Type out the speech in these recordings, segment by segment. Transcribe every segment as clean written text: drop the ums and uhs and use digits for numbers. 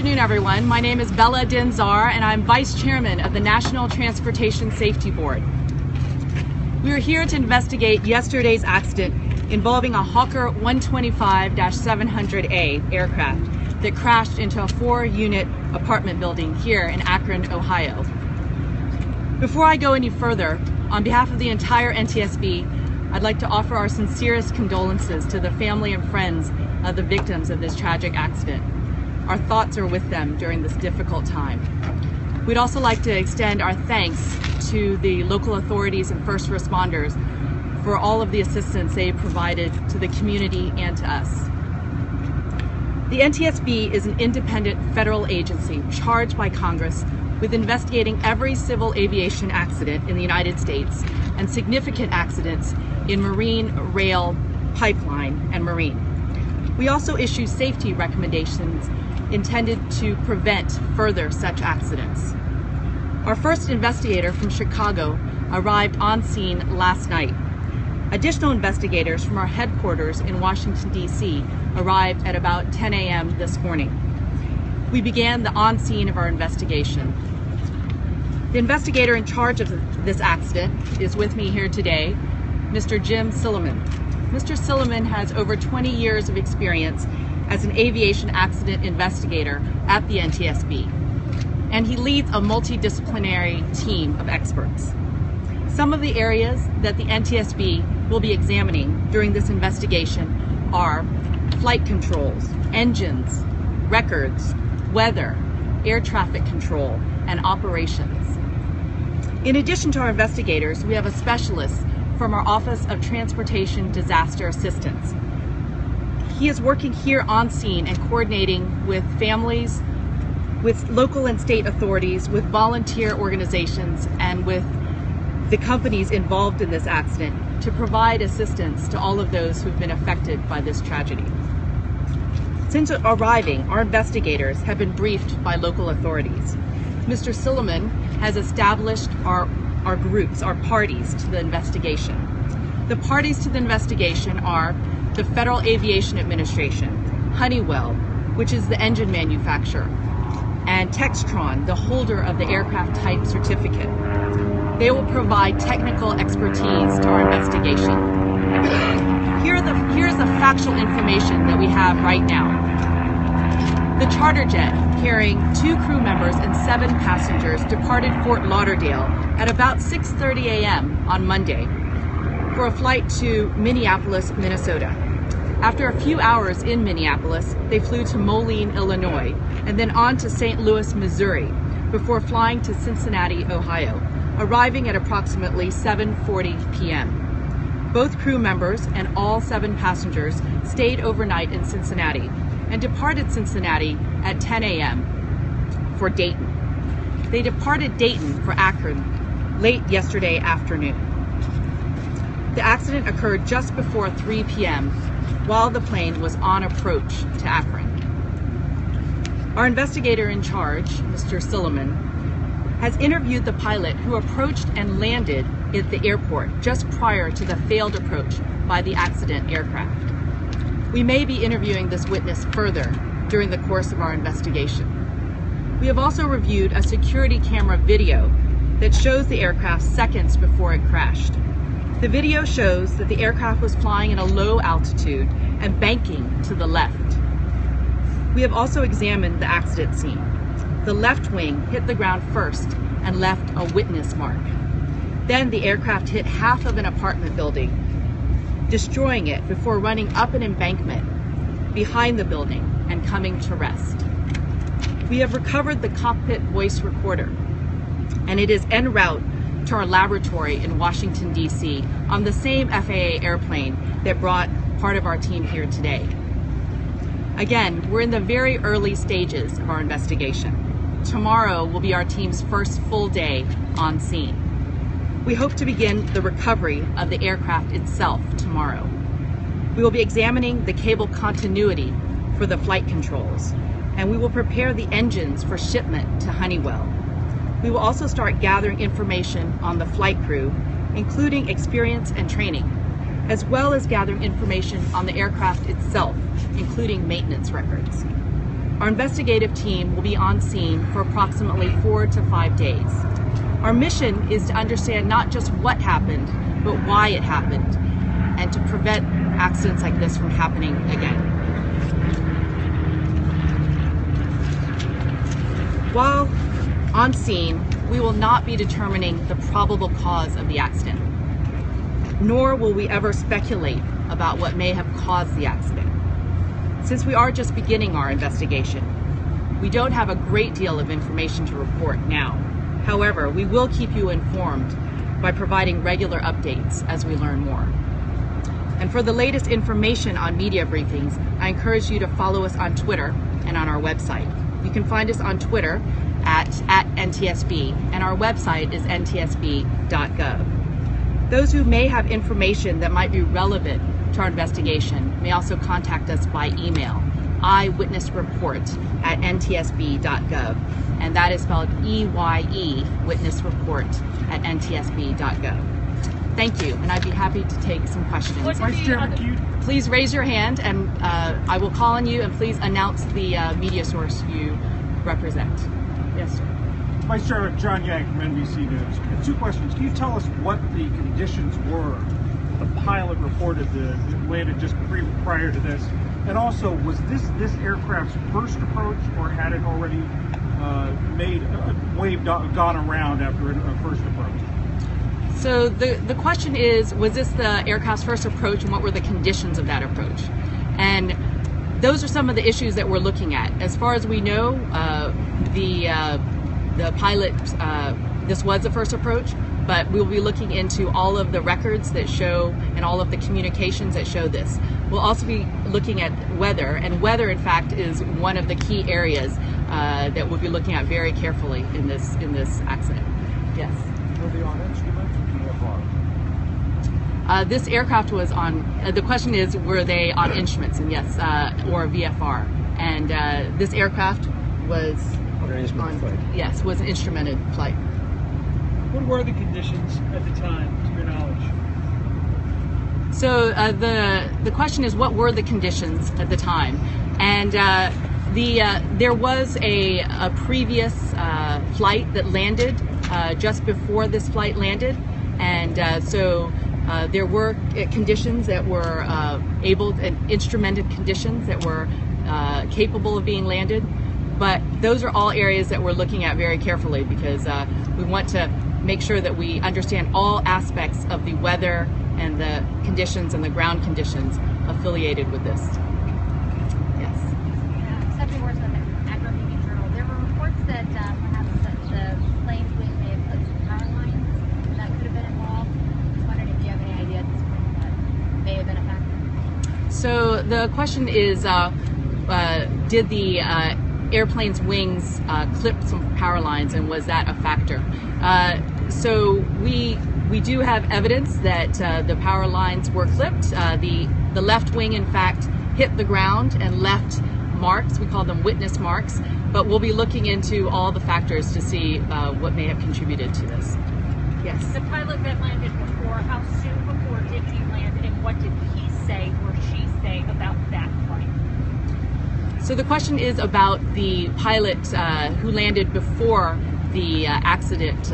afternoon, everyone. My name is Bella Denzar, and I'm Vice Chairman of the National Transportation Safety Board. We are here to investigate yesterday's accident involving a Hawker 125-700A aircraft that crashed into a 4-unit apartment building here in Akron, Ohio. Before I go any further, on behalf of the entire NTSB, I'd like to offer our sincerest condolences to the family and friends of the victims of this tragic accident. Our thoughts are with them during this difficult time. We'd also like to extend our thanks to the local authorities and first responders for all of the assistance they provided to the community and to us. The NTSB is an independent federal agency charged by Congress with investigating every civil aviation accident in the United States and significant accidents in marine, rail, pipeline, and marine. We also issue safety recommendations intended to prevent further such accidents. Our first investigator from Chicago arrived on scene last night. Additional investigators from our headquarters in Washington, D.C. arrived at about 10 a.m. this morning. We began the on-scene of our investigation. The investigator in charge of this accident is with me here today, Mr. Jim Silliman. Mr. Silliman has over 20 years of experience as an aviation accident investigator at the NTSB, and he leads a multidisciplinary team of experts. Some of the areas that the NTSB will be examining during this investigation are flight controls, engines, records, weather, air traffic control, and operations. In addition to our investigators, we have a specialist from our Office of Transportation Disaster Assistance. He is working here on scene and coordinating with families, with local and state authorities, with volunteer organizations, and with the companies involved in this accident to provide assistance to all of those who've been affected by this tragedy. Since arriving, our investigators have been briefed by local authorities. Mr. Silliman has established our groups, our parties to the investigation. The parties to the investigation are the Federal Aviation Administration, Honeywell, which is the engine manufacturer, and Textron, the holder of the aircraft type certificate. They will provide technical expertise to our investigation. Here's the factual information that we have right now. The charter jet carrying 2 crew members and 7 passengers departed Fort Lauderdale at about 6:30 a.m. on Monday for a flight to Minneapolis, Minnesota. After a few hours in Minneapolis, they flew to Moline, Illinois, and then on to St. Louis, Missouri, before flying to Cincinnati, Ohio, arriving at approximately 7:40 p.m. Both crew members and all 7 passengers stayed overnight in Cincinnati and departed Cincinnati at 10 a.m. for Dayton. They departed Dayton for Akron late yesterday afternoon. The accident occurred just before 3 p.m. while the plane was en approach to Akron. Our investigator in charge, Mr. Silliman, has interviewed the pilot who approached and landed at the airport just prior to the failed approach by the accident aircraft. We may be interviewing this witness further during the course of our investigation. We have also reviewed a security camera video that shows the aircraft seconds before it crashed. The video shows that the aircraft was flying at a low altitude and banking to the left. We have also examined the accident scene. The left wing hit the ground first and left a witness mark. Then the aircraft hit half of an apartment building, destroying it before running up an embankment behind the building and coming to rest. We have recovered the cockpit voice recorder, and it is en route to our laboratory in Washington, D.C. on the same FAA airplane that brought part of our team here today. Again, we're in the very early stages of our investigation. Tomorrow will be our team's first full day on scene. We hope to begin the recovery of the aircraft itself tomorrow. We will be examining the cable continuity for the flight controls, and we will prepare the engines for shipment to Honeywell. We will also start gathering information on the flight crew, including experience and training, as well as gathering information on the aircraft itself, including maintenance records. Our investigative team will be on scene for approximately 4 to 5 days. Our mission is to understand not just what happened, but why it happened, and to prevent accidents like this from happening again. While on scene, we will not be determining the probable cause of the accident, nor will we ever speculate about what may have caused the accident. Since we are just beginning our investigation, we don't have a great deal of information to report now. However, we will keep you informed by providing regular updates as we learn more. And for the latest information on media briefings, I encourage you to follow us on Twitter and on our website. You can find us on Twitter at NTSB, and our website is NTSB.gov. Those who may have information that might be relevant to our investigation may also contact us by email, eyewitnessreport@ntsb.gov, and that is spelled EYE, witnessreport@ntsb.gov. Thank you, and I'd be happy to take some questions. Please raise your hand, and I will call on you, and please announce the media source you represent. Yes, sir. Vice Chair John Yang from NBC News. 2 questions. Can you tell us what the conditions were the pilot reported that landed just prior to this? And also, was this aircraft's first approach, or had it already gone around after a first approach? So the question is, was this the aircraft's first approach, and what were the conditions of that approach? And those are some of the issues that we're looking at. As far as we know, the pilot, this was the first approach, but we'll be looking into all of the records that show and all of the communications that show this. We'll also be looking at weather, and weather, in fact, is one of the key areas that we'll be looking at very carefully in this accident. Yes. Were they on instruments or VFR? This aircraft was on. The question is, were they on instruments? And yes, or VFR. And this aircraft was yes, was an instrumented flight. What were the conditions at the time, to your knowledge? So the question is, what were the conditions at the time? And there was a previous flight that landed just before this flight landed, and so there were conditions that were instrumented conditions that were capable of being landed. But those are all areas that we're looking at very carefully, because we want to make sure that we understand all aspects of the weather and the conditions and the ground conditions affiliated with this. Yes. Stepping words with the Akron Journal, there were reports that perhaps the plane's wing may have put some power lines that could have been involved. I was wondering if you have any idea at this point that may have been a factor. So the question is, did the airplane's wings clip some power lines, and was that a factor? So we do have evidence that the power lines were clipped. The left wing, in fact, hit the ground and left marks. We call them witness marks. But we'll be looking into all the factors to see what may have contributed to this. Yes. The pilot that landed before, how soon before did he land, and what did he say or she say about that flight? So the question is about the pilot who landed before the accident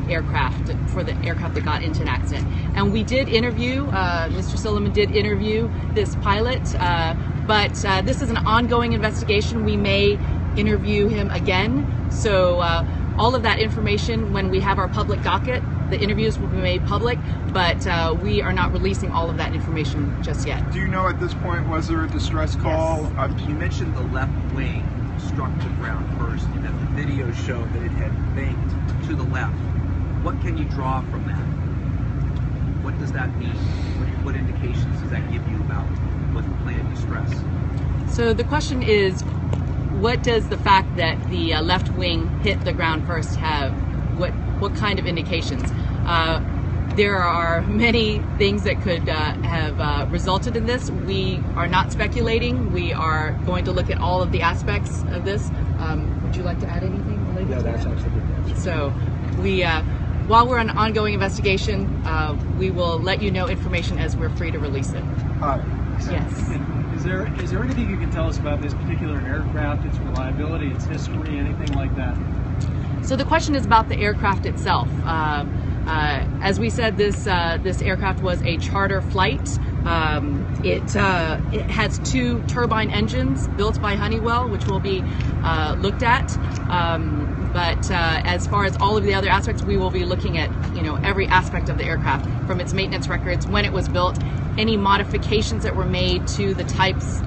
aircraft, for the aircraft that got into an accident. And we did interview, Mr. Silliman did interview this pilot, but this is an ongoing investigation. We may interview him again. So all of that information, when we have our public docket, the interviews will be made public, but we are not releasing all of that information just yet. Do you know at this point, was there a distress call? Yes. You mentioned the left wing struck the ground first, and that the video showed that it had banked to the left. What can you draw from that? What does that mean? What indications does that give you about was the plane in distress? So the question is, what does the fact that the left wing hit the ground first have? What kind of indications? There are many things that could have resulted in this. We are not speculating. We are going to look at all of the aspects of this. Would you like to add anything related to that? That's actually good. So while we're on an ongoing investigation, we will let you know information as we're free to release it. Hi. Yes. Is there anything you can tell us about this particular aircraft, its reliability, its history, anything like that? So the question is about the aircraft itself. As we said, this aircraft was a charter flight. It has 2 turbine engines built by Honeywell, which will be looked at. But as far as all of the other aspects, we will be looking at every aspect of the aircraft, from its maintenance records, when it was built, any modifications that were made to the types,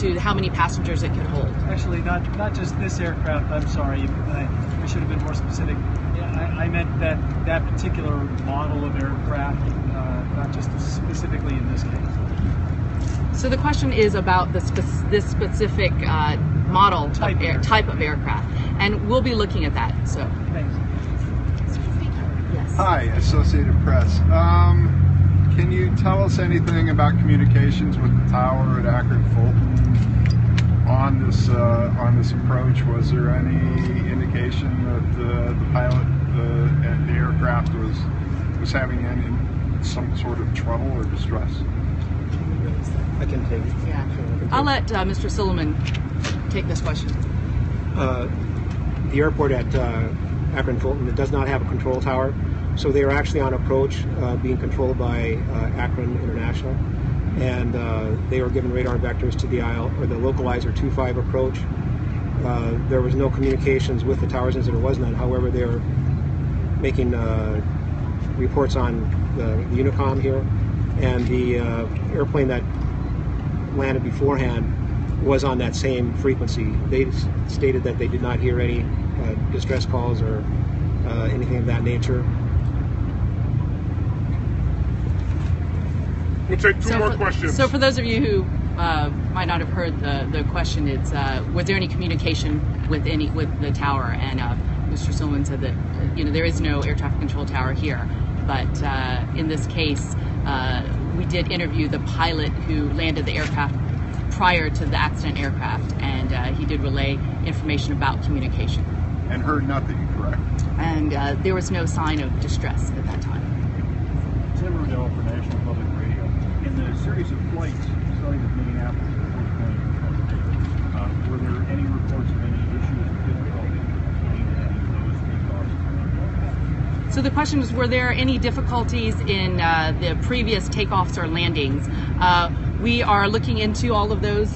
to how many passengers it could hold. Actually, not just this aircraft. I'm sorry, I should have been more specific. Yeah, I meant that particular model of aircraft, not just specifically in this case. So the question is about this specific model type of aircraft, and we'll be looking at that. So. Thanks. Yes. Hi, Associated Press. Can you tell us anything about communications with the tower at Akron Fulton on this approach? Was there any indication that the pilot and the aircraft was having some sort of trouble or distress? I can take it. Yeah. Sure, I'll let Mr. Silliman take this question. The airport at Akron Fulton does not have a control tower, so they are actually on approach, being controlled by Akron International, and they were given radar vectors to the localizer 2-5 approach. There was no communications with the towers, as there was none. However, they are making reports on the Unicom here, and the airplane that landed beforehand was on that same frequency. They stated that they did not hear any distress calls or anything of that nature. We'll take 2 more questions. So for those of you who might not have heard the question, it's was there any communication with the tower? And Mr. Silliman said that there is no air traffic control tower here, but in this case, we did interview the pilot who landed the aircraft prior to the accident aircraft, and he did relay information about communication. And heard nothing, correct? And there was no sign of distress at that time. Tim Rodell for National Public Radio. In the series of flights starting with Minneapolis to Fort Wayne, were there any reports of any issues or difficulties between any of those takeoffs? So the question is, were there any difficulties in the previous takeoffs or landings? We are looking into all of those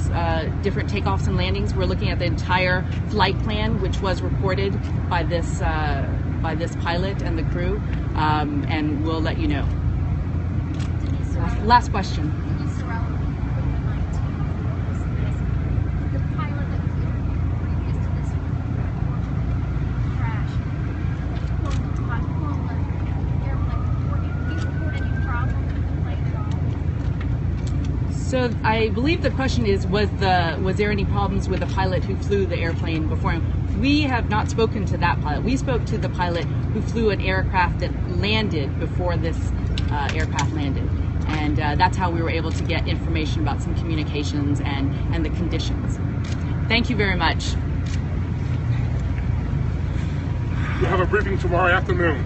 different takeoffs and landings. We're looking at the entire flight plan, which was reported by this pilot and the crew, and we'll let you know. Last question. The pilot that was interviewed previous to this crash, So I believe the question is, was there any problems with the pilot who flew the airplane before him? We have not spoken to that pilot. We spoke to the pilot who flew an aircraft that landed before this aircraft landed. And that's how we were able to get information about some communications and the conditions. Thank you very much. We'll have a briefing tomorrow afternoon.